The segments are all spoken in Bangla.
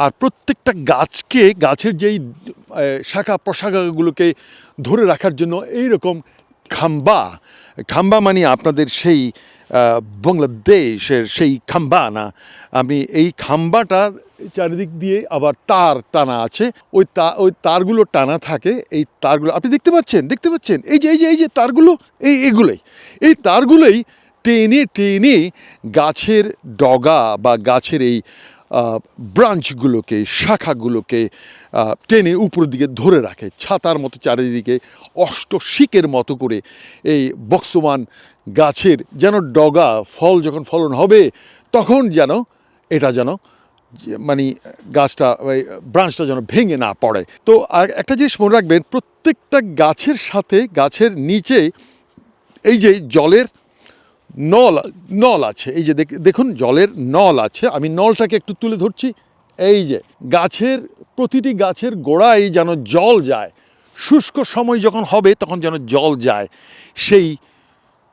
আর প্রত্যেকটা গাছকে গাছের যেই শাখা প্রশাখাগুলোকে ধরে রাখার জন্য এইরকম খাম্বা খাম্বা মানে আপনাদের সেই বাংলাদেশের সেই খাম্বা না, আমি এই খাম্বাটার চারিদিক দিয়ে আবার তার টানা আছে, ওই তারগুলো টানা থাকে। এই তারগুলো আপনি দেখতে পাচ্ছেন এই যে তারগুলো, এই তারগুলোই টেনে টেনে গাছের ডগা বা গাছের এই ব্রাঞ্চগুলোকে শাখাগুলোকে টেনে উপরের দিকে ধরে রাখে, ছাতার মতো চারিদিকে অষ্টশিকের মতো করে এই বক্সমান গাছের যেন ডগা ফল যখন ফলন হবে তখন যেন এটা যেন মানে গাছটা ব্রাঞ্চটা যেন ভেঙে না পড়ে। তো আর একটা জিনিস মনে রাখবেন, প্রত্যেকটা গাছের সাথে গাছের নিচে এই যে জলের নল আছে, এই যে দেখুন জলের নল আছে। আমি নলটাকে একটু তুলে ধরছি। এই যে গাছের প্রতিটি গাছের গোড়ায় যেন জল যায়, শুষ্ক সময় যখন হবে তখন যেন জল যায়, সেই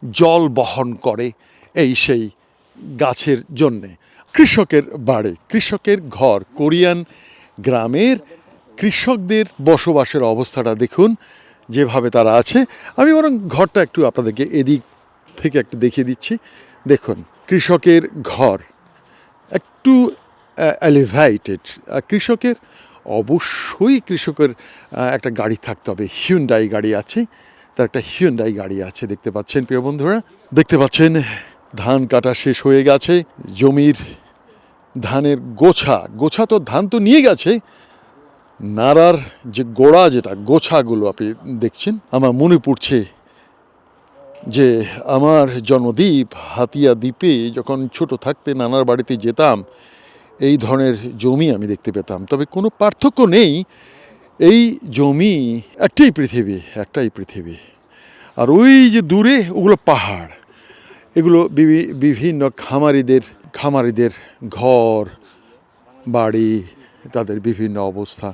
জল বহন করে সেই গাছের জন্যে। কৃষকের বাড়ি, কৃষকের ঘর, কোরিয়ান গ্রামের কৃষকদের বসবাসের অবস্থাটা দেখুন যেভাবে তারা আছে। আমি বরং ঘরটা একটু আপনাদেরকে এদিক থেকে একটু দেখিয়ে দিচ্ছি। দেখুন কৃষকের ঘর একটু এলিভেটেড। কৃষকের অবশ্যই কৃষকের একটা গাড়ি থাকতে হবে, হিউন্ডাই গাড়ি আছে, তার একটা হিউন্ডাই গাড়ি আছে। দেখতে পাচ্ছেন প্রিয় বন্ধুরা, দেখতে পাচ্ছেন ধান কাটা শেষ হয়ে গেছে, জমির ধানের গোছা তো ধান তো নিয়ে গেছে, নাড়ার যে গোড়া যেটা গোছাগুলো আপনি দেখছেন। আমার মনে পড়ছে যে আমার জন্মদ্বীপ হাতিয়া দ্বীপে যখন ছোট থাকতে নানার বাড়িতে যেতাম এই ধরনের জমি আমি দেখতে পেতাম। তবে কোনো পার্থক্য নেই, এই জমি একটাই পৃথিবী। আর ওই যে দূরে ওগুলো পাহাড়, এগুলো বিভিন্ন খামারিদের ঘর বাড়ি, তাদের বিভিন্ন অবস্থা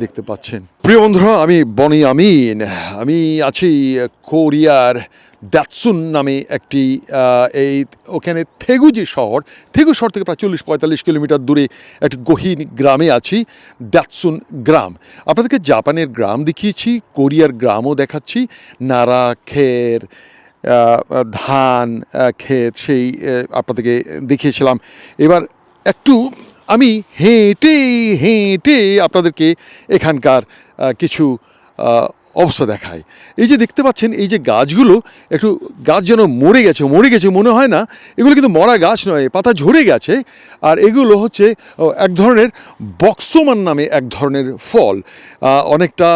দেখতে পাচ্ছেন। প্রিয় বন্ধুরা, আমি বনি আমিন, আমি আছি কোরিয়ার দাতসুন নামে একটি ওখানে থেগু শহর থেকে প্রায় 40-45 কিলোমিটার দূরে একটি গহীন গ্রামে আছি, দাতসুন গ্রাম। আপনাদেরকে জাপানের গ্রাম দেখিয়েছি, কোরিয়ার গ্রামও দেখাচ্ছি, নারা খের ধান ক্ষেত সেই আপনাদেরকে দেখিয়েছিলাম। এবার একটু আমি হেঁটে আপনাদেরকে এখানকার কিছু অবস্থা দেখায়। এই যে দেখতে পাচ্ছেন এই যে গাছগুলো, একটু গাছ যেন মরে গেছে মনে হয় না, এগুলো কিন্তু মরা গাছ নয়, পাতা ঝরে গেছে। আর এগুলো হচ্ছে এক ধরনের বক্সমান নামে এক ধরনের ফল, অনেকটা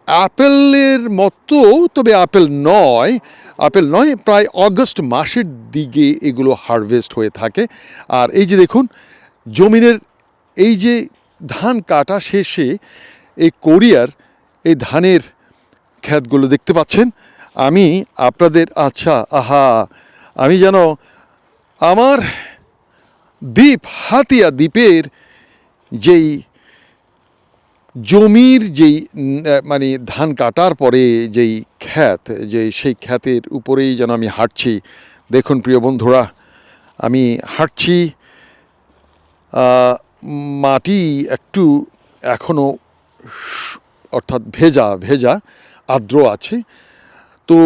অ্যাপেলের মতো, তবে অ্যাপেল নয়, প্রায় অগস্ট মাসের দিকে এগুলো হারভেস্ট হয়ে থাকে। আর এই যে দেখুন জমিনের এই যে ধান কাটা শেষে এই কোরিয়ার এই ধানের ক্ষেতগুলো দেখতে পাচ্ছেন। আমি আপনাদের আমি যেন আমার হাতিয়া দ্বীপের যেই জমির যেই মানে ধান কাটার পরে যেই সেই ক্ষেতের উপরেই যেন আমি হাঁটছি। দেখুন প্রিয় বন্ধুরা, আমি হাঁটছি, মাটি একটু এখনও অর্থাৎ ভেজা আর্দ্র আছে। তো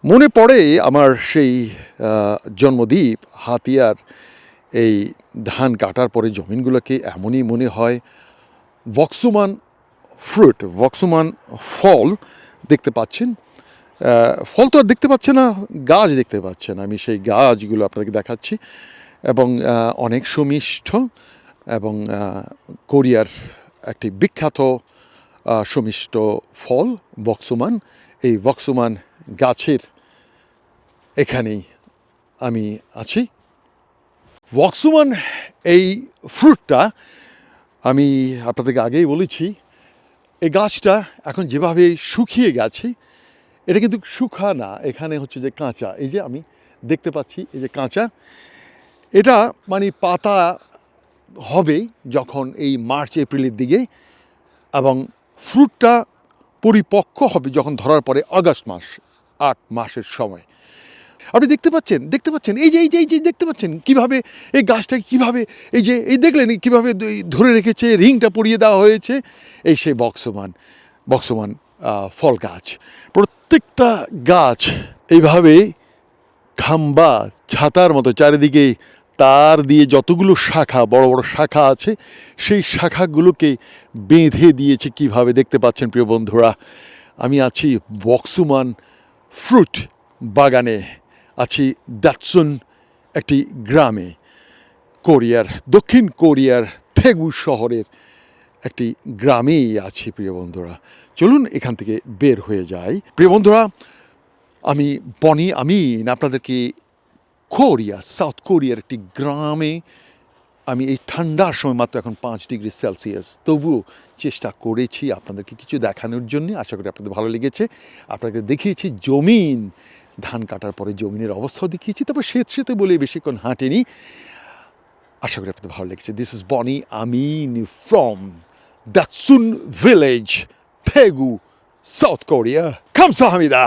মনে পড়ে আমার সেই জন্মদ্বীপ হাতিয়ার এই ধান কাটার পরে জমিনগুলোকে এমনই মনে হয় বক্সমান ফল দেখতে পাচ্ছেন। ফল তো আর দেখতে পাচ্ছেন না, গাছ দেখতে পাচ্ছেন। আমি সেই গাছগুলো আপনাকে দেখাচ্ছি এবং অনেক সুমিষ্ট এবং কোরিয়ার একটি বিখ্যাত সুমিষ্ট ফল বক্সমান। এই বক্সমান গাছের এখানেই আমি আছি। বক্সমান এই ফ্রুটটা আমি আপনাদেরকে আগেই বলেছি, এই গাছটা এখন যেভাবে শুকিয়ে গেছে, এটা কিন্তু শুকা না, এখানে হচ্ছে যে কাঁচা। এই যে আমি দেখতে পাচ্ছি এই যে কাঁচা, এটা মানে পাতা হবে যখন এই মার্চ এপ্রিলের দিকে, এবং ফ্রুটটা পরিপক্ক হবে যখন ধরার পরে আগস্ট মাস, 8 মাসের সময়। আপনি দেখতে পাচ্ছেন এই যে দেখতে পাচ্ছেন কিভাবে এই গাছটাকে কিভাবে এই দেখলেন কিভাবে ধরে রেখেছে, রিংটা পরিয়ে দেওয়া হয়েছে। এই সেই বক্সমান ফল গাছ। প্রত্যেকটা গাছ এইভাবে খাম্বা ছাতার মতো চারিদিকে তার দিয়ে যতগুলো শাখা, বড় বড় শাখা আছে, সেই শাখাগুলোকে বেঁধে দিয়েছে কিভাবে দেখতে পাচ্ছেন প্রিয় বন্ধুরা। আমি আছি বক্সমান ফ্রুট বাগানে, আছি দাতসুন একটি গ্রামে, দক্ষিণ কোরিয়ার থেগু শহরের একটি গ্রামেই আছি প্রিয় বন্ধুরা। চলুন এখান থেকে বের হয়ে যাই প্রিয় বন্ধুরা। আমি বনি আমিন আপনাদেরকে সাউথ কোরিয়ার একটি গ্রামে, আমি এই ঠান্ডার সময়, মাত্র এখন 5 ডিগ্রি সেলসিয়াস, তবুও চেষ্টা করেছি আপনাদেরকে কিছু দেখানোর জন্য। আশা করি আপনাদের ভালো লেগেছে। আপনাদের দেখিয়েছি জমিন, ধান কাটার পরে জমিনের অবস্থাও দেখিয়েছি, তবে সেতে বলে বেশিক্ষণ হাঁটেনি। আশা করি আপনাদের ভালো লেগেছে। This is Boni Amin from দাতসুন village, Thegu, south Korea. 감사합니다.